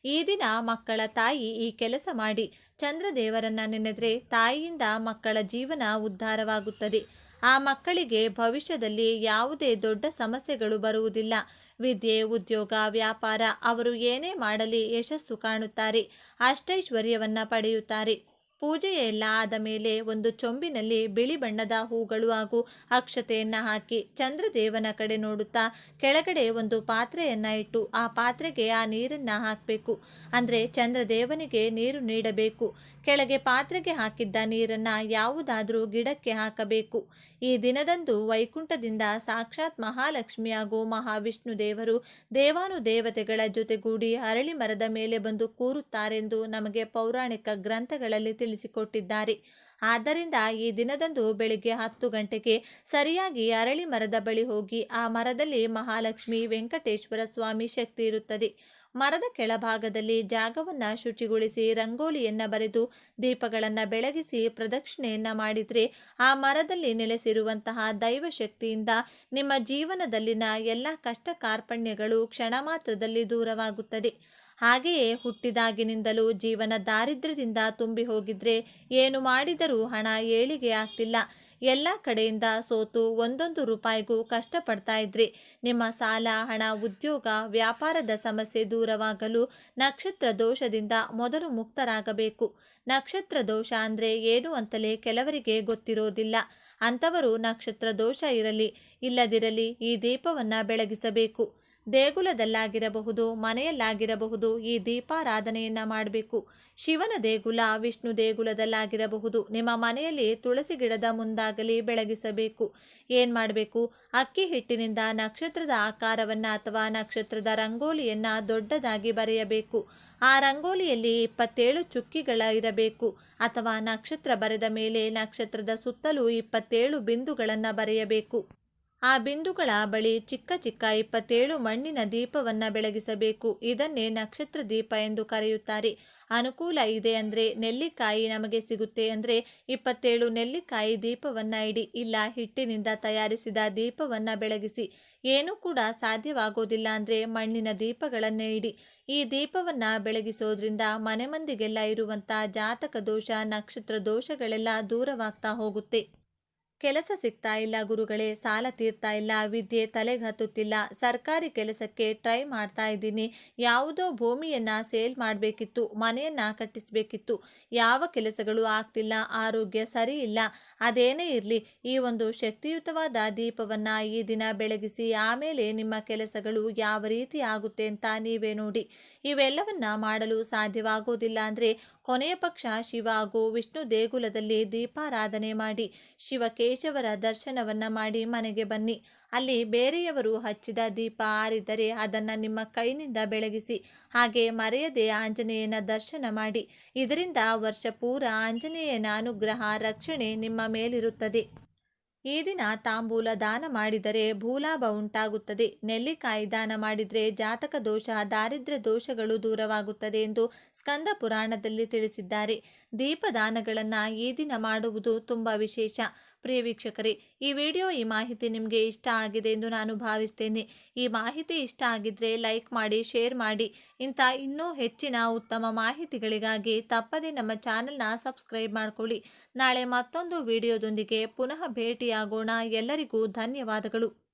ಈ ದಿನ ಮಕ್ಕಳ ತಾಯಿ ಈ ಕೆಲಸ ಮಾಡಿ ಚಂದ್ರದೇವರನ್ನ ನೆನೆದರೆ ತಾಯಿಯಿಂದ ಮಕ್ಕಳ ಜೀವನ ಉದ್ಧಾರವಾಗುತ್ತದೆ. ಆ ಮಕ್ಕಳಿಗೆ ಭವಿಷ್ಯದಲ್ಲಿ ಯಾವುದೇ ದೊಡ್ಡ ಸಮಸ್ಯೆಗಳು ಬರುವುದಿಲ್ಲ. ವಿದ್ಯೆ ಉದ್ಯೋಗ ವ್ಯಾಪಾರ ಅವರು ಏನೇ ಮಾಡಲಿ ಯಶಸ್ಸು ಕಾಣುತ್ತಾರೆ, ಅಷ್ಟೈಶ್ವರ್ಯವನ್ನು ಪಡೆಯುತ್ತಾರೆ. ಪೂಜೆಯೆಲ್ಲ ಆದ ಮೇಲೆ ಒಂದು ಚೊಂಬಿನಲ್ಲಿ ಬಿಳಿ ಬಣ್ಣದ ಹೂಗಳು ಹಾಗೂ ಅಕ್ಷತೆಯನ್ನು ಹಾಕಿ ಚಂದ್ರದೇವನ ಕಡೆ ನೋಡುತ್ತಾ ಕೆಳಗಡೆ ಒಂದು ಪಾತ್ರೆಯನ್ನು ಇಟ್ಟು ಆ ಪಾತ್ರೆಗೆ ಆ ನೀರನ್ನು ಹಾಕಬೇಕು. ಅಂದರೆ ಚಂದ್ರದೇವನಿಗೆ ನೀರು ನೀಡಬೇಕು. ಕೆಳಗೆ ಪಾತ್ರೆಗೆ ಹಾಕಿದ್ದ ನೀರನ್ನು ಯಾವುದಾದರೂ ಗಿಡಕ್ಕೆ ಹಾಕಬೇಕು. ಈ ದಿನದಂದು ವೈಕುಂಠದಿಂದ ಸಾಕ್ಷಾತ್ ಮಹಾಲಕ್ಷ್ಮಿ ಹಾಗೂ ಮಹಾವಿಷ್ಣು ದೇವರು ದೇವಾನುದೇವತೆಗಳ ಜೊತೆಗೂಡಿ ಅರಳಿ ಮರದ ಮೇಲೆ ಬಂದು ಕೂರುತ್ತಾರೆಂದು ನಮಗೆ ಪೌರಾಣಿಕ ಗ್ರಂಥಗಳಲ್ಲಿ ತಿಳಿಸಿಕೊಟ್ಟಿದ್ದಾರೆ. ಆದ್ದರಿಂದ ಈ ದಿನದಂದು ಬೆಳಿಗ್ಗೆ 10 ಗಂಟೆಗೆ ಸರಿಯಾಗಿ ಅರಳಿ ಮರದ ಬಳಿ ಹೋಗಿ ಆ ಮರದಲ್ಲಿ ಮಹಾಲಕ್ಷ್ಮಿ ವೆಂಕಟೇಶ್ವರ ಸ್ವಾಮಿ ಶಕ್ತಿ ಇರುತ್ತದೆ. ಮರದ ಕೆಳಭಾಗದಲ್ಲಿ ಜಾಗವನ್ನು ಶುಚಿಗೊಳಿಸಿ ರಂಗೋಲಿಯನ್ನು ಬರೆದು ದೀಪಗಳನ್ನು ಬೆಳಗಿಸಿ ಪ್ರದಕ್ಷಿಣೆಯನ್ನು ಮಾಡಿದರೆ ಆ ಮರದಲ್ಲಿ ನೆಲೆಸಿರುವಂತಹ ದೈವಶಕ್ತಿಯಿಂದ ನಿಮ್ಮ ಜೀವನದಲ್ಲಿನ ಎಲ್ಲ ಕಷ್ಟ ಕಾರ್ಪಣ್ಯಗಳು ಕ್ಷಣ ಮಾತ್ರದಲ್ಲಿ ದೂರವಾಗುತ್ತದೆ. ಹಾಗೆಯೇ ಹುಟ್ಟಿದಾಗಿನಿಂದಲೂ ಜೀವನ ದಾರಿದ್ರ್ಯದಿಂದ ತುಂಬಿ ಹೋಗಿದ್ರೆ ಏನು ಮಾಡಿದರೂ ಹಣ ಏಳಿಗೆ ಆಗ್ತಿಲ್ಲ, ಎಲ್ಲ ಕಡೆಯಿಂದ ಸೋತು ಒಂದೊಂದು ರೂಪಾಯಿಗೂ ಕಷ್ಟಪಡ್ತಾ ಇದ್ರಿ, ನಿಮ್ಮ ಸಾಲ ಹಣ ಉದ್ಯೋಗ ವ್ಯಾಪಾರದ ಸಮಸ್ಯೆ ದೂರವಾಗಲು ನಕ್ಷತ್ರ ದೋಷದಿಂದ ಮೊದಲು ಮುಕ್ತರಾಗಬೇಕು. ನಕ್ಷತ್ರ ದೋಷ ಅಂದರೆ ಏನು ಅಂತಲೇ ಕೆಲವರಿಗೆ ಗೊತ್ತಿರೋದಿಲ್ಲ. ಅಂಥವರು ನಕ್ಷತ್ರ ದೋಷ ಇರಲಿ ಇಲ್ಲದಿರಲಿ ಈ ದೀಪವನ್ನು ಬೆಳಗಿಸಬೇಕು. ದೇಗುಲದಲ್ಲಾಗಿರಬಹುದು ಮನೆಯಲ್ಲಾಗಿರಬಹುದು ಈ ದೀಪಾರಾಧನೆಯನ್ನು ಮಾಡಬೇಕು. ಶಿವನ ದೇಗುಲ ವಿಷ್ಣು ದೇಗುಲದಲ್ಲಾಗಿರಬಹುದು ನಿಮ್ಮ ಮನೆಯಲ್ಲಿ ತುಳಸಿ ಗಿಡದ ಮುಂದಾಗಲಿ ಬೆಳಗಿಸಬೇಕು. ಏನು ಮಾಡಬೇಕು, ಅಕ್ಕಿ ಹಿಟ್ಟಿನಿಂದ ನಕ್ಷತ್ರದ ಆಕಾರವನ್ನು ಅಥವಾ ನಕ್ಷತ್ರದ ರಂಗೋಲಿಯನ್ನು ದೊಡ್ಡದಾಗಿ ಬರೆಯಬೇಕು. ಆ ರಂಗೋಲಿಯಲ್ಲಿ 27 ಚುಕ್ಕಿಗಳ ಇರಬೇಕು ಅಥವಾ ನಕ್ಷತ್ರ ಬರೆದ ಮೇಲೆ ನಕ್ಷತ್ರದ ಸುತ್ತಲೂ 27 ಬಿಂದುಗಳನ್ನು ಬರೆಯಬೇಕು. ಆ ಬಿಂದುಗಳ ಬಳಿ ಚಿಕ್ಕ ಚಿಕ್ಕ 27 ಮಣ್ಣಿನ ದೀಪವನ್ನು ಬೆಳಗಿಸಬೇಕು. ಇದನ್ನೇ ನಕ್ಷತ್ರ ದೀಪ ಎಂದು ಕರೆಯುತ್ತಾರೆ. ಅನುಕೂಲ ಇದೆ ಅಂದರೆ ನೆಲ್ಲಿಕಾಯಿ ನಮಗೆ ಸಿಗುತ್ತೆ ಅಂದರೆ 27 ನೆಲ್ಲಿಕಾಯಿ ದೀಪವನ್ನು ಇಡಿ, ಇಲ್ಲ ಹಿಟ್ಟಿನಿಂದ ತಯಾರಿಸಿದ ದೀಪವನ್ನು ಬೆಳಗಿಸಿ. ಏನೂ ಕೂಡ ಸಾಧ್ಯವಾಗೋದಿಲ್ಲ ಅಂದರೆ ಮಣ್ಣಿನ ದೀಪಗಳನ್ನೇ ಇಡಿ. ಈ ದೀಪವನ್ನು ಬೆಳಗಿಸೋದ್ರಿಂದ ಮನೆ ಮಂದಿಗೆಲ್ಲ ಇರುವಂಥ ಜಾತಕ ದೋಷ ನಕ್ಷತ್ರ ದೋಷಗಳೆಲ್ಲ ದೂರವಾಗ್ತಾ ಹೋಗುತ್ತೆ. ಕೆಲಸ ಸಿಗ್ತಾ ಇಲ್ಲ ಗುರುಗಳೇ, ಸಾಲ ತೀರ್ತಾ ಇಲ್ಲ, ವಿದ್ಯೆ ತಲೆಗೆ ಹತ್ತುತ್ತಿಲ್ಲ, ಸರ್ಕಾರಿ ಕೆಲಸಕ್ಕೆ ಟ್ರೈ ಮಾಡ್ತಾ ಇದ್ದೀನಿ, ಯಾವುದೋ ಭೂಮಿಯನ್ನು ಸೇಲ್ ಮಾಡಬೇಕಿತ್ತು, ಮನೆಯನ್ನು ಕಟ್ಟಿಸಬೇಕಿತ್ತು, ಯಾವ ಕೆಲಸಗಳು ಆಗ್ತಿಲ್ಲ, ಆರೋಗ್ಯ ಸರಿ ಇಲ್ಲ. ಅದೇನೇ ಇರಲಿ ಈ ಒಂದು ಶಕ್ತಿಯುತವಾದ ದೀಪವನ್ನು ಈ ದಿನ ಬೆಳಗಿಸಿ ಆಮೇಲೆ ನಿಮ್ಮ ಕೆಲಸಗಳು ಯಾವ ರೀತಿ ಆಗುತ್ತೆ ಅಂತ ನೀವೇ ನೋಡಿ. ಇವೆಲ್ಲವನ್ನ ಮಾಡಲು ಸಾಧ್ಯವಾಗೋದಿಲ್ಲ ಅಂದರೆ ಕೊನೆಯ ಪಕ್ಷ ಶಿವ ಹಾಗೂ ವಿಷ್ಣು ದೇಗುಲದಲ್ಲಿ ದೀಪಾರಾಧನೆ ಮಾಡಿ ಶಿವಕೇಶವರ ದರ್ಶನವನ್ನ ಮಾಡಿ ಮನೆಗೆ ಬನ್ನಿ. ಅಲ್ಲಿ ಬೇರೆಯವರು ಹಚ್ಚಿದ ದೀಪ ಆರಿದರೆ ಅದನ್ನು ನಿಮ್ಮ ಕೈನಿಂದ ಬೆಳಗಿಸಿ. ಹಾಗೆ ಮರೆಯದೆ ಆಂಜನೇಯನ ದರ್ಶನ ಮಾಡಿ. ಇದರಿಂದ ವರ್ಷ ಪೂರ ಆಂಜನೇಯನ ಅನುಗ್ರಹ ರಕ್ಷಣೆ ನಿಮ್ಮ ಮೇಲಿರುತ್ತದೆ. ಈ ದಿನ ತಾಂಬೂಲ ದಾನ ಮಾಡಿದರೆ ಭೂಲಾಭ ಉಂಟಾಗುತ್ತದೆ. ನೆಲ್ಲಿಕಾಯಿ ದಾನ ಮಾಡಿದರೆ ಜಾತಕ ದೋಷ ದಾರಿದ್ರ್ಯ ದೋಷಗಳು ದೂರವಾಗುತ್ತದೆ ಎಂದು ಸ್ಕಂದ ಪುರಾಣದಲ್ಲಿ ತಿಳಿಸಿದ್ದಾರೆ. ದೀಪದಾನಗಳನ್ನು ಈ ದಿನ ಮಾಡುವುದು ತುಂಬ ವಿಶೇಷ. ಪ್ರಿಯ ವೀಕ್ಷಕರೇ, ಈ ಮಾಹಿತಿ ನಿಮಗೆ ಇಷ್ಟ ಆಗಿದೆ ಎಂದು ನಾನು ಭಾವಿಸ್ತೇನೆ. ಈ ಮಾಹಿತಿ ಇಷ್ಟ ಆಗಿದ್ರೆ ಲೈಕ್ ಮಾಡಿ, ಶೇರ್ ಮಾಡಿ. ಇಂಥ ಇನ್ನೂ ಹೆಚ್ಚಿನ ಉತ್ತಮ ಮಾಹಿತಿಗಳಿಗಾಗಿ ತಪ್ಪದೇ ನಮ್ಮ ಚಾನೆಲ್ನ ಸಬ್ಸ್ಕ್ರೈಬ್ ಮಾಡ್ಕೊಳ್ಳಿ. ನಾಳೆ ಮತ್ತೊಂದು ವಿಡಿಯೋದೊಂದಿಗೆ ಪುನಃ ಭೇಟಿಯಾಗೋಣ. ಎಲ್ಲರಿಗೂ ಧನ್ಯವಾದಗಳು.